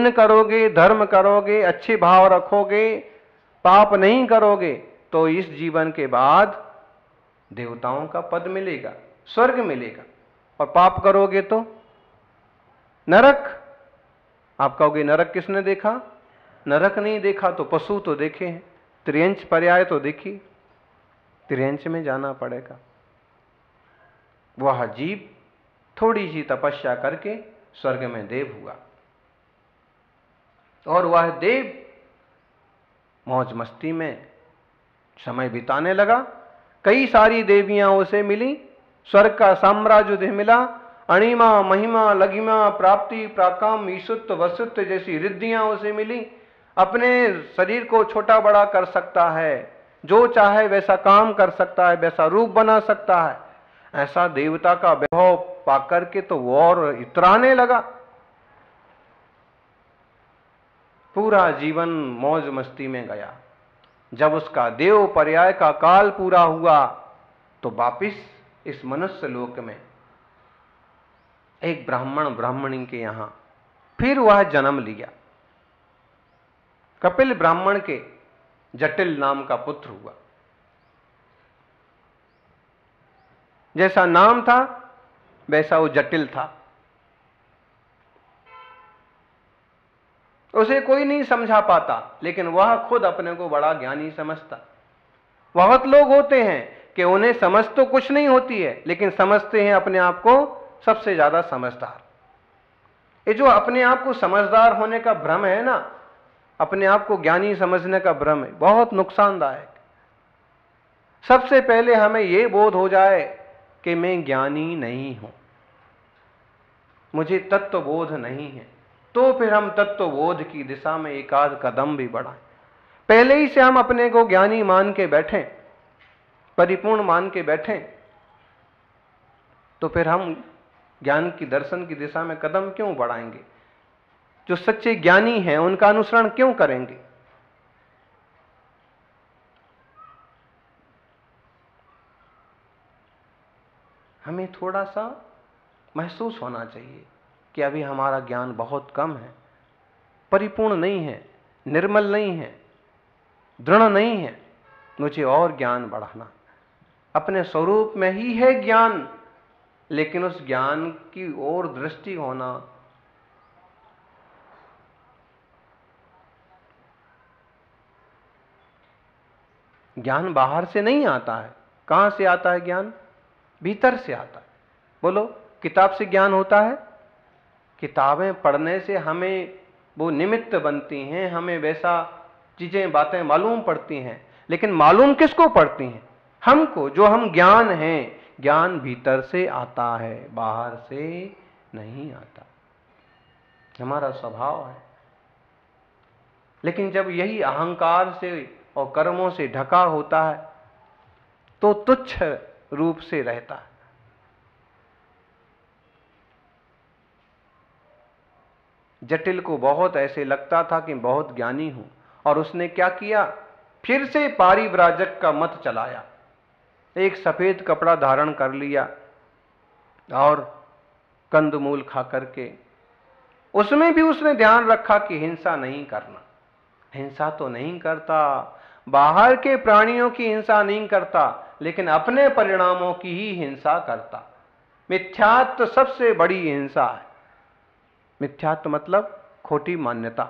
पुण्य करोगे, धर्म करोगे, अच्छे भाव रखोगे, पाप नहीं करोगे, तो इस जीवन के बाद देवताओं का पद मिलेगा, स्वर्ग मिलेगा। और पाप करोगे तो नरक। आप कहोगे नरक किसने देखा? नरक नहीं देखा तो पशु तो देखे हैं, त्रियंच पर्याय तो देखी, त्रियंच में जाना पड़ेगा। वह जीव थोड़ी सी तपस्या करके स्वर्ग में देव हुआ, और वह देव मौज मस्ती में समय बिताने लगा। कई सारी देवियां उसे मिली, स्वर्ग का साम्राज्य उसे मिला, अणिमा, महिमा, लघिमा, प्राप्ति, प्राकाम, ईशुत्व, वसुत्व जैसी रिद्धियां उसे मिली। अपने शरीर को छोटा बड़ा कर सकता है, जो चाहे वैसा काम कर सकता है, वैसा रूप बना सकता है। ऐसा देवता का वैभव पाकर के तो वो और इतराने लगा। पूरा जीवन मौज मस्ती में गया। जब उसका देव पर्याय का काल पूरा हुआ तो वापिस इस मनुष्य लोक में एक ब्राह्मण ब्राह्मणी के यहां फिर वह जन्म लिया। कपिल ब्राह्मण के जटिल नाम का पुत्र हुआ। जैसा नाम था वैसा वो जटिल था। उसे कोई नहीं समझा पाता, लेकिन वह खुद अपने को बड़ा ज्ञानी समझता। बहुत लोग होते हैं कि उन्हें समझ तो कुछ नहीं होती है, लेकिन समझते हैं अपने आप को सबसे ज्यादा समझदार। ये जो अपने आप को समझदार होने का भ्रम है ना, अपने आप को ज्ञानी समझने का भ्रम है, बहुत नुकसानदायक। सबसे पहले हमें यह बोध हो जाए कि मैं ज्ञानी नहीं हूं, मुझे तत्व बोध नहीं है, तो फिर हम तत्व बोध की दिशा में एक आध कदम भी बढ़ाएं। पहले ही से हम अपने को ज्ञानी मान के बैठें, परिपूर्ण मान के बैठें, तो फिर हम ज्ञान की दर्शन की दिशा में कदम क्यों बढ़ाएंगे? जो सच्चे ज्ञानी हैं उनका अनुसरण क्यों करेंगे? हमें थोड़ा सा महसूस होना चाहिए कि अभी हमारा ज्ञान बहुत कम है, परिपूर्ण नहीं है, निर्मल नहीं है, दृढ़ नहीं है। मुझे और ज्ञान बढ़ाना। अपने स्वरूप में ही है ज्ञान, लेकिन उस ज्ञान की ओर दृष्टि होना। ज्ञान बाहर से नहीं आता है। कहां से आता है ज्ञान? भीतर से आता है। बोलो, किताब से ज्ञान होता है? किताबें पढ़ने से हमें वो निमित्त बनती हैं, हमें वैसा चीजें बातें मालूम पड़ती हैं, लेकिन मालूम किसको पड़ती हैं? हमको। जो हम ज्ञान हैं, ज्ञान भीतर से आता है, बाहर से नहीं आता। हमारा स्वभाव है। लेकिन जब यही अहंकार से और कर्मों से ढका होता है तो तुच्छ रूप से रहता है। जटिल को बहुत ऐसे लगता था कि बहुत ज्ञानी हूं, और उसने क्या किया? फिर से पारिव्राजक का मत चलाया। एक सफेद कपड़ा धारण कर लिया और कंदमूल खा करके, उसमें भी उसने ध्यान रखा कि हिंसा नहीं करना। हिंसा तो नहीं करता, बाहर के प्राणियों की हिंसा नहीं करता, लेकिन अपने परिणामों की ही हिंसा करता। मिथ्यात्व सबसे बड़ी हिंसा है। मिथ्यात्व मतलब खोटी मान्यता,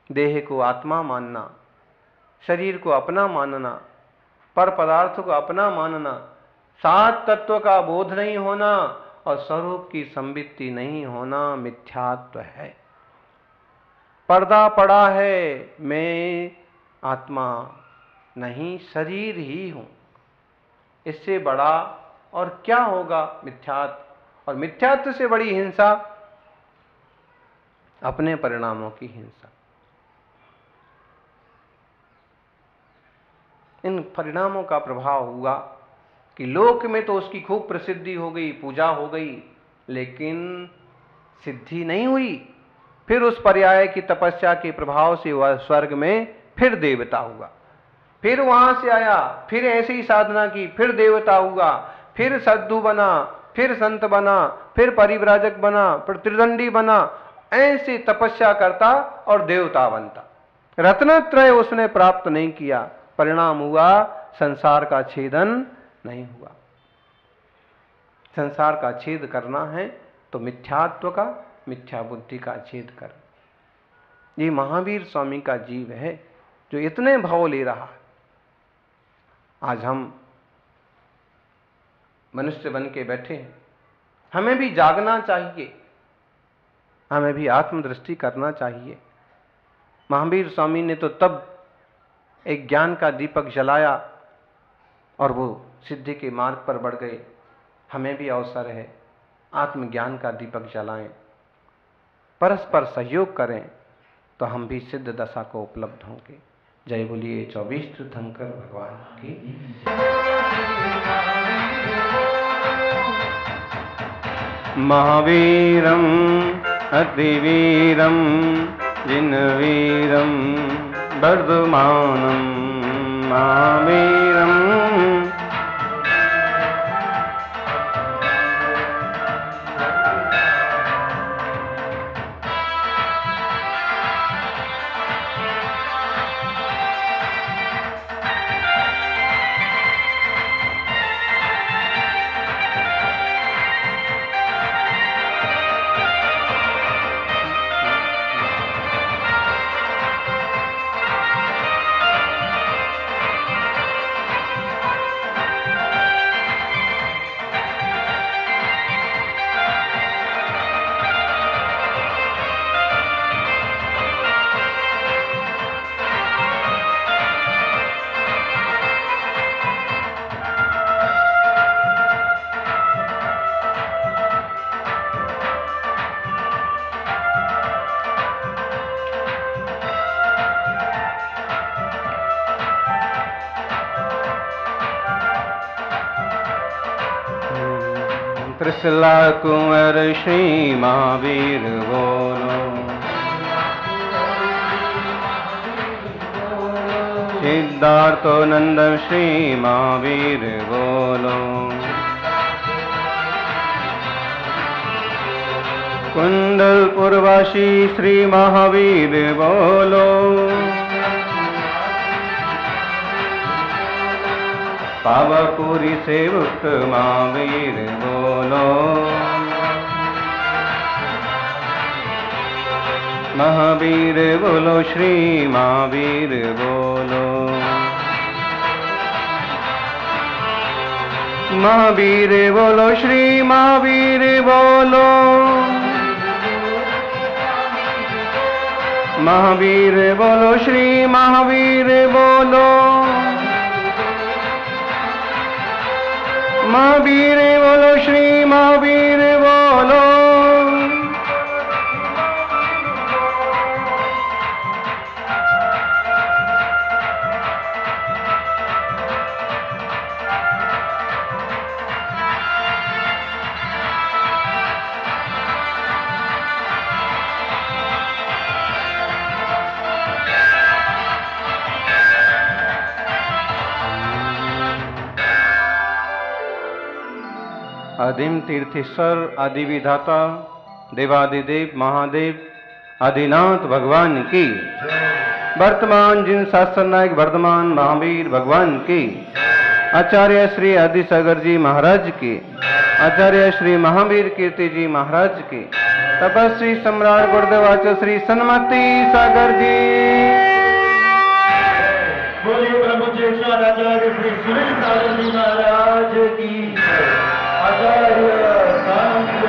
देह को आत्मा मानना, शरीर को अपना मानना, पर पदार्थ को अपना मानना, सात तत्व का बोध नहीं होना और स्वरूप की संवित्ति नहीं होना मिथ्यात्व है। पर्दा पड़ा है, मैं आत्मा नहीं, शरीर ही हूं। इससे बड़ा और क्या होगा मिथ्यात्व? और मिथ्यात्व से बड़ी हिंसा अपने परिणामों की हिंसा। इन परिणामों का प्रभाव हुआ कि लोक में तो उसकी खूब प्रसिद्धि हो गई, पूजा हो गई, लेकिन सिद्धि नहीं हुई। फिर उस पर्याय की तपस्या के प्रभाव से वह स्वर्ग में फिर देवता हुआ, फिर वहां से आया, फिर ऐसी ही साधना की, फिर देवता हुआ, फिर साधु बना, फिर संत बना, फिर परिव्राजक बना, फिर त्रिदंडी बना, ऐसी तपस्या करता और देवता बनता। रत्नत्रय उसने प्राप्त नहीं किया, परिणाम हुआ संसार का छेदन नहीं हुआ। संसार का छेद करना है तो मिथ्यात्व का, मिथ्या बुद्धि का छेद कर। ये महावीर स्वामी का जीव है जो इतने भाव ले रहा है। आज हम मनुष्य बन के बैठे हैं, हमें भी जागना चाहिए, हमें भी आत्मदृष्टि करना चाहिए। महावीर स्वामी ने तो तब एक ज्ञान का दीपक जलाया और वो सिद्धि के मार्ग पर बढ़ गए। हमें भी अवसर है, आत्मज्ञान का दीपक जलाएं, परस्पर सहयोग करें तो हम भी सिद्ध दशा को उपलब्ध होंगे। जय बोलिए 24 तीर्थंकर भगवान की। महावीरम अतिवीरम जिनवीरम वर्धमानम महावीरम। त्रिशला कुंवर श्री महावीर बोलो, सिद्धार्थो नंदन श्री महावीर बोलो, कुंडलपुरवासी श्री महावीर बोलो, पावापुरी सेवक महावीर बोलो, महावीर बोलो श्री महावीर बोलो, महावीर बोलो श्री महावीर बोलो, महावीर बोलो श्री महावीर बोलो, महावीर बोलो श्री महावीर बोलो। आदिम तीर्थेश्वर आदि विधाता देवादिदेव महादेव आदिनाथ भगवान की, वर्तमान जिन शास्त्र नायक वर्धमान महावीर भगवान की, आचार्य श्री आदि सागर जी महाराज की, आचार्य श्री महावीर कीर्ति जी महाराज की, तपस्वी सम्राट गुरुदेवाचार्य श्री सन्मति सागर जी, बोलिए ब्रह्मचर्य आचार्य श्री सुनील सागर जी महाराज की, आचार्य सांख्य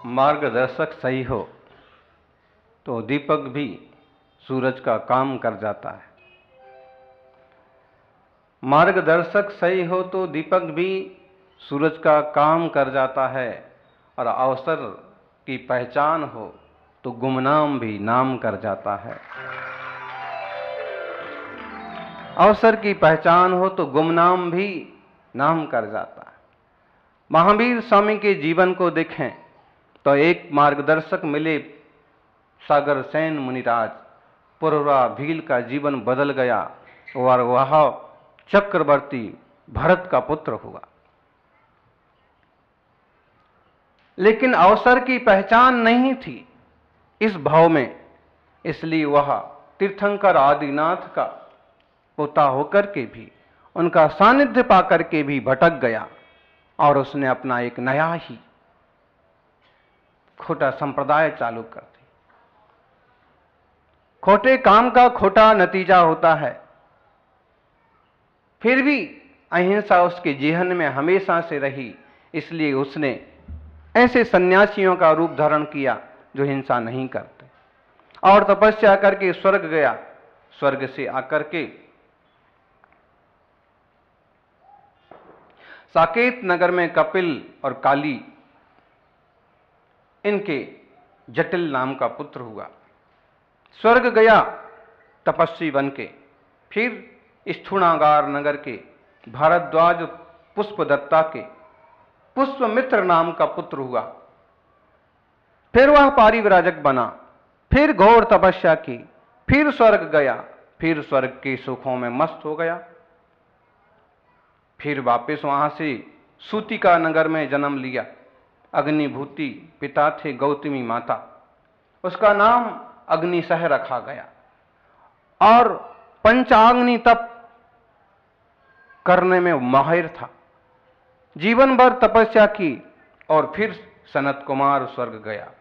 मार्गदर्शक सही हो तो दीपक भी सूरज का काम कर जाता है। मार्गदर्शक सही हो तो दीपक भी सूरज का काम कर जाता है, और अवसर की पहचान हो तो गुमनाम भी नाम कर जाता है। अवसर की पहचान हो तो गुमनाम भी नाम कर जाता है। महावीर स्वामी के जीवन को देखें तो एक मार्गदर्शक मिले, सागर सेन मुनिराज। पुरवा भील का जीवन बदल गया, और वह चक्रवर्ती भरत का पुत्र हुआ। लेकिन अवसर की पहचान नहीं थी इस भाव में, इसलिए वह तीर्थंकर आदिनाथ का पोता होकर के भी, उनका सानिध्य पाकर के भी भटक गया और उसने अपना एक नया ही खोटा संप्रदाय चालू कर दी। खोटे काम का खोटा नतीजा होता है। फिर भी अहिंसा उसके जीवन में हमेशा से रही, इसलिए उसने ऐसे सन्यासियों का रूप धारण किया जो हिंसा नहीं करते, और तपस्या करके स्वर्ग गया। स्वर्ग से आकर के साकेत नगर में कपिल और काली इनके जटिल नाम का पुत्र हुआ। स्वर्ग गया तपस्वी बन के। फिर स्थूणागार नगर के भारद्वाज पुष्पदत्ता के पुष्पमित्र नाम का पुत्र हुआ। फिर वह पारिव्राजक बना, फिर घोर तपस्या की, फिर स्वर्ग गया, फिर स्वर्ग के सुखों में मस्त हो गया। फिर वापस वहां से सूतिका नगर में जन्म लिया। अग्निभूति पिता थे गौतमी माता, उसका नाम अग्निसह रखा गया, और पंचाग्नि तप करने में माहिर था। जीवन भर तपस्या की और फिर सनत कुमार स्वर्ग गया।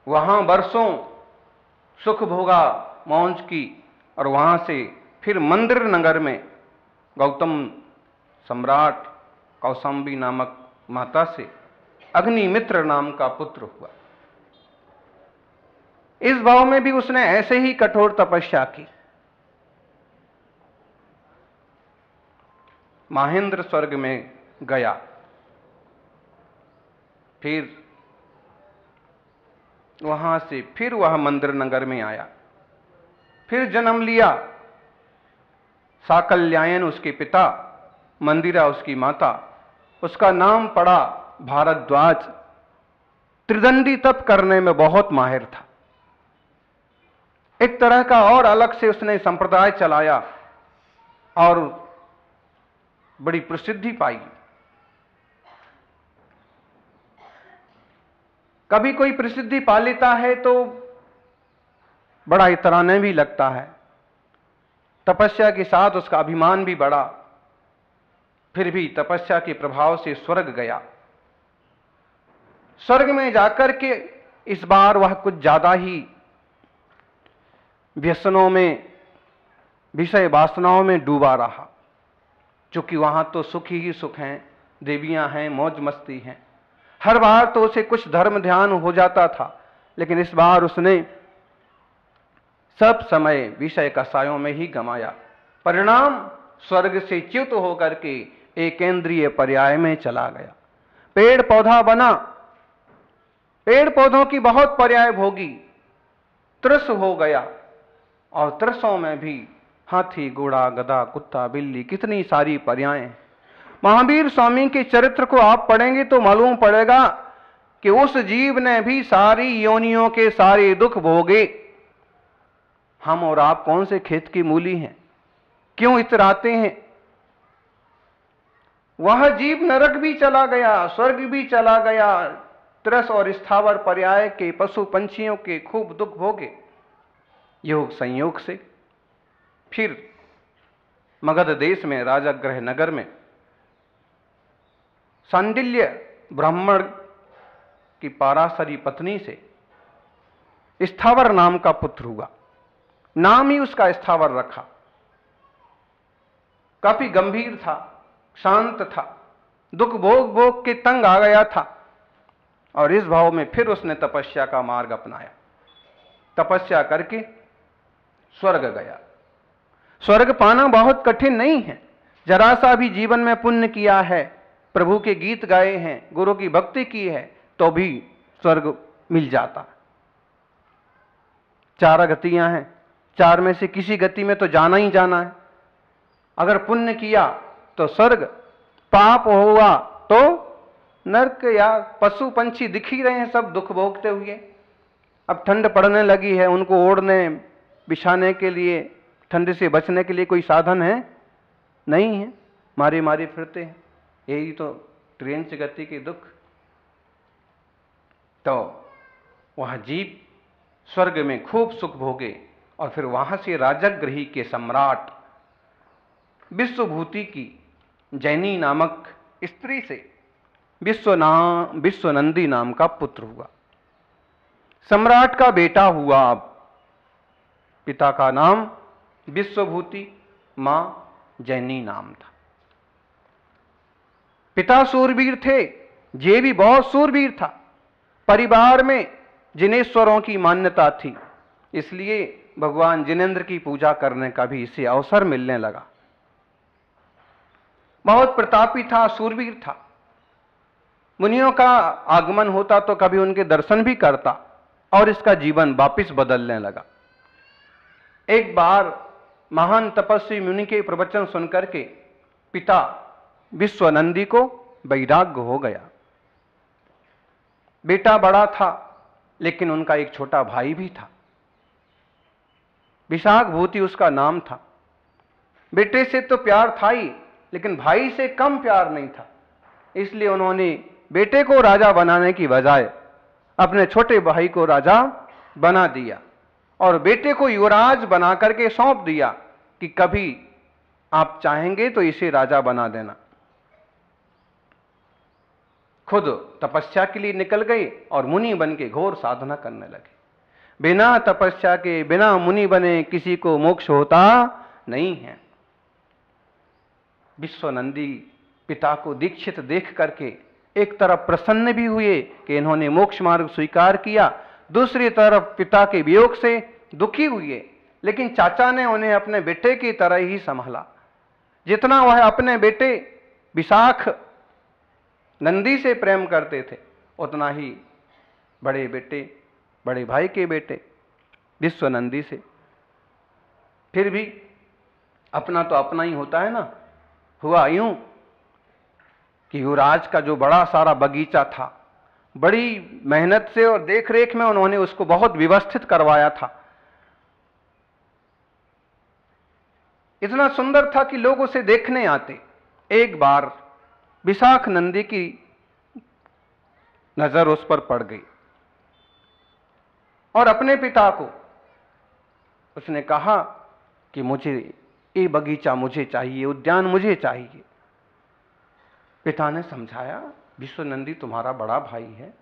वहां वर्षों सुख भोगा, मौज की, और वहां से फिर मंदिर नगर में गौतम सम्राट कौशांबी नामक माता से अग्निमित्र नाम का पुत्र हुआ। इस भाव में भी उसने ऐसे ही कठोर तपस्या की। महेंद्र स्वर्ग में गया, फिर वहां से फिर वह मंदिर नगर में आया, फिर जन्म लिया। साकल्यायन उसके पिता, मंदिरा उसकी माता, उसका नाम पड़ा भारद्वाज। त्रिदंडी तप करने में बहुत माहिर था। एक तरह का और अलग से उसने संप्रदाय चलाया और बड़ी प्रसिद्धि पाई। कभी कोई प्रसिद्धि पा लेता है तो बड़ा इतराने भी लगता है। तपस्या के साथ उसका अभिमान भी बढ़ा। फिर भी तपस्या के प्रभाव से स्वर्ग गया। स्वर्ग में जाकर के इस बार वह कुछ ज्यादा ही व्यसनों में, विषय वासनाओं में डूबा रहा। क्योंकि वहां तो सुख ही सुख हैं, देवियां हैं, मौज मस्ती हैं। हर बार तो उसे कुछ धर्म ध्यान हो जाता था, लेकिन इस बार उसने सब समय विषय कसायों में ही गमाया। परिणाम स्वर्ग से च्युत होकर के एकेंद्रीय पर्याय में चला गया। पेड़ पौधा बना, पेड़ पौधों की बहुत पर्याय भोगी। त्रस हो गया, और त्रसों में भी हाथी, घोड़ा, गधा, कुत्ता, बिल्ली, कितनी सारी पर्यायें। महावीर स्वामी के चरित्र को आप पढ़ेंगे तो मालूम पड़ेगा कि उस जीव ने भी सारी योनियों के सारे दुख भोगे। हम और आप कौन से खेत की मूली हैं? क्यों इतराते हैं? वह जीव नरक भी चला गया, स्वर्ग भी चला गया, त्रस और स्थावर पर्याय के पशु पंछियों के खूब दुख भोगे। योग संयोग से फिर मगध देश में राजगृह नगर में सांडिल्य ब्राह्मण की पाराशरी पत्नी से स्थावर नाम का पुत्र हुआ। नाम ही उसका स्थावर रखा। काफी गंभीर था, शांत था, दुख भोग भोग के तंग आ गया था, और इस भाव में फिर उसने तपस्या का मार्ग अपनाया। तपस्या करके स्वर्ग गया। स्वर्ग पाना बहुत कठिन नहीं है। जरा सा भी जीवन में पुण्य किया है, प्रभु के गीत गाए हैं, गुरु की भक्ति की है, तो भी स्वर्ग मिल जाता। 4 गतियां हैं, 4 में से किसी गति में तो जाना ही जाना है। अगर पुण्य किया तो स्वर्ग, पाप हुआ तो नरक, या पशु पंछी दिख ही रहे हैं सब दुख भोगते हुए। अब ठंड पड़ने लगी है, उनको ओढ़ने बिछाने के लिए ठंड से बचने के लिए कोई साधन है? नहीं है, मारे मारे फिरते हैं। यही तो ट्रेन से गति के दुख। तो वह जीव स्वर्ग में खूब सुख भोगे और फिर वहां से राजगृही के सम्राट विश्वभूति की जैनी नामक स्त्री से विश्वनंदी नाम का पुत्र हुआ। सम्राट का बेटा हुआ। अब पिता का नाम विश्वभूति, मां जैनी नाम था। पिता सूरवीर थे, ये भी बहुत सूरवीर था। परिवार में जिनेश्वरों की मान्यता थी, इसलिए भगवान जिनेंद्र की पूजा करने का भी इसे अवसर मिलने लगा। बहुत प्रतापी था, सूरवीर था। मुनियों का आगमन होता तो कभी उनके दर्शन भी करता और इसका जीवन वापिस बदलने लगा। एक बार महान तपस्वी मुनि के प्रवचन सुनकर के पिता विश्वनंदी को वैराग्य हो गया। बेटा बड़ा था, लेकिन उनका एक छोटा भाई भी था। विशाखभूति उसका नाम था। बेटे से तो प्यार था ही, लेकिन भाई से कम प्यार नहीं था। इसलिए उन्होंने बेटे को राजा बनाने की बजाय अपने छोटे भाई को राजा बना दिया और बेटे को युवराज बना करके सौंप दिया कि कभी आप चाहेंगे तो इसे राजा बना देना। खुद तपस्या के लिए निकल गए और मुनि बन के घोर साधना करने लगे। बिना तपस्या के, बिना मुनि बने किसी को मोक्ष होता नहीं है। विश्वनंदी पिता को दीक्षित देख करके एक तरफ प्रसन्न भी हुए कि इन्होंने मोक्ष मार्ग स्वीकार किया, दूसरी तरफ पिता के वियोग से दुखी हुए। लेकिन चाचा ने उन्हें अपने बेटे की तरह ही संभाला। जितना वह अपने बेटे विशाख नंदी से प्रेम करते थे, उतना ही बड़े बेटे, बड़े भाई के बेटे विश्वनंदी से। फिर भी अपना तो अपना ही होता है ना। हुआ यूं कि युवराज का जो बड़ा सारा बगीचा था, बड़ी मेहनत से और देखरेख में उन्होंने उसको बहुत व्यवस्थित करवाया था। इतना सुंदर था कि लोग उसे देखने आते। एक बार विशाख नंदी की नजर उस पर पड़ गई और अपने पिता को उसने कहा कि मुझे ये बगीचा मुझे चाहिए, उद्यान मुझे चाहिए। पिता ने समझाया, विश्वनंदी तुम्हारा बड़ा भाई है।